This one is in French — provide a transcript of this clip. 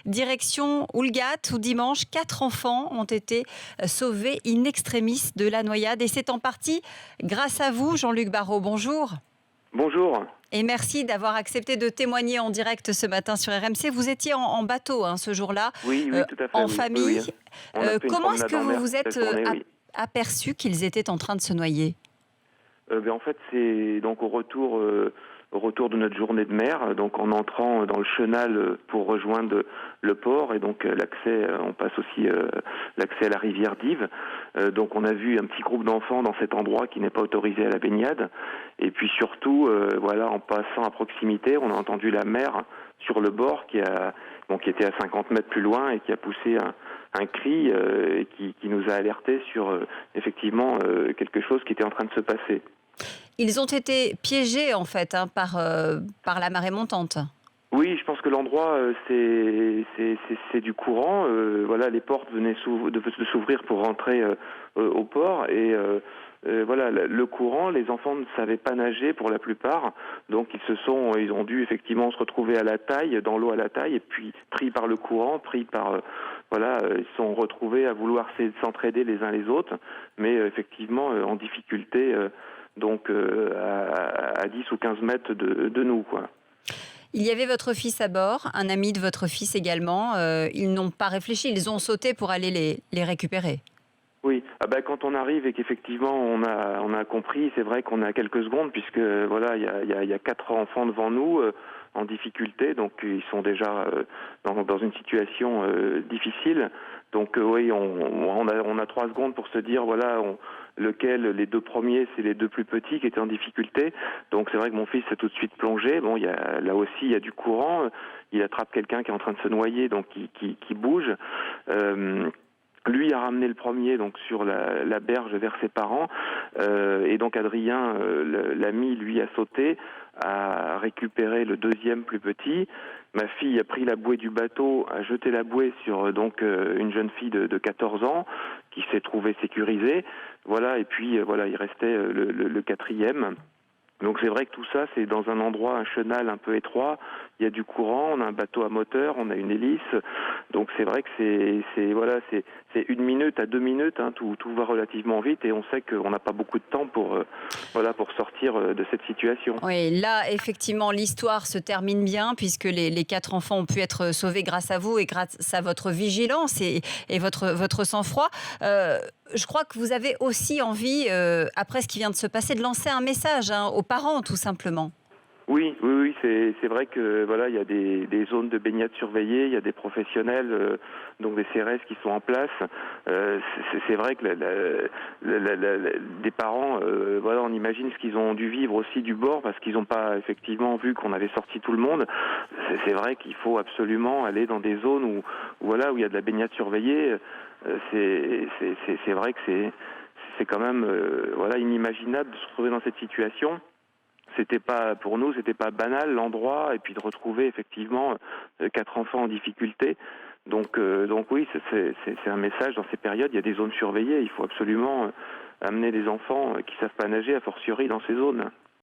Direction Oulgat, où dimanche, 4 enfants ont été sauvés in extremis de la noyade. Et c'est en partie grâce à vous, Jean-Luc Barrault. Bonjour. Bonjour. Et merci d'avoir accepté de témoigner en direct ce matin sur RMC. Vous étiez en bateau ce jour-là, Oui, oui, tout à fait. en Oui, famille. oui, oui. On a fait une Comment est-ce promenade que en vous mer vous êtes cette journée, oui. aperçus qu'ils étaient en train de se noyer? En fait, c'est donc au retour de notre journée de mer, donc en entrant dans le chenal pour rejoindre le port et donc l'accès, on passe aussi l'accès à la rivière d'Ives. Donc on a vu un petit groupe d'enfants dans cet endroit qui n'est pas autorisé à la baignade. Et puis surtout, voilà, en passant à proximité, on a entendu la mer sur le bord qui était à 50 mètres plus loin et qui a poussé un cri qui nous a alertés sur effectivement quelque chose qui était en train de se passer. Ils ont été piégés en fait par la marée montante. Oui, je pense que l'endroit c'est du courant. Voilà, les portes venaient de s'ouvrir pour rentrer au port et voilà, le courant. Les enfants ne savaient pas nager pour la plupart, donc ils ont dû effectivement se retrouver à la taille, dans l'eau à la taille, et puis pris par le courant, voilà, ils se sont retrouvés à vouloir s'entraider les uns les autres, mais effectivement en difficulté. Donc à 10 ou 15 mètres de nous, quoi. Il y avait votre fils à bord, un ami de votre fils également. Ils n'ont pas réfléchi, ils ont sauté pour aller les récupérer. Oui, quand on arrive et qu'effectivement on a compris, c'est vrai qu'on a quelques secondes puisque voilà, il y a 4 enfants devant nous en difficulté, donc ils sont déjà dans une situation difficile. Donc oui, on a 3 secondes pour se dire voilà, les 2 premiers, c'est les 2 plus petits qui étaient en difficulté. Donc c'est vrai que mon fils s'est tout de suite plongé. Bon, là aussi il y a du courant. Il attrape quelqu'un qui est en train de se noyer, donc qui bouge. Lui a ramené le premier donc sur la berge vers ses parents et donc Adrien, l'ami, lui a sauté, a récupéré le deuxième plus petit. Ma fille a pris la bouée du bateau, a jeté la bouée sur une jeune fille de 14 ans qui s'est trouvée sécurisée. Voilà, et puis voilà, il restait le quatrième. Donc c'est vrai que tout ça, c'est dans un endroit, un chenal un peu étroit. Il y a du courant, on a un bateau à moteur, on a une hélice. Donc c'est vrai que c'est 1 minute à 2 minutes, tout va relativement vite et on sait qu'on n'a pas beaucoup de temps pour sortir de cette situation. Oui, là, effectivement, l'histoire se termine bien puisque les 4 enfants ont pu être sauvés grâce à vous et grâce à votre vigilance et votre sang-froid. Je crois que vous avez aussi envie, après ce qui vient de se passer, de lancer un message aux parents, tout simplement. Oui, oui, oui, c'est vrai que voilà, il y a des zones de baignade surveillées, il y a des professionnels, donc des CRS qui sont en place. C'est vrai que des parents, voilà, on imagine ce qu'ils ont dû vivre aussi du bord parce qu'ils n'ont pas effectivement vu qu'on avait sorti tout le monde. C'est vrai qu'il faut absolument aller dans des zones où il y a de la baignade surveillée. C'est vrai que c'est quand même voilà, inimaginable de se retrouver dans cette situation. Pour nous, c'était pas banal l'endroit et puis de retrouver effectivement 4 enfants en difficulté. Donc oui, c'est un message dans ces périodes. Il y a des zones surveillées. Il faut absolument amener les enfants qui savent pas nager, a fortiori dans ces zones.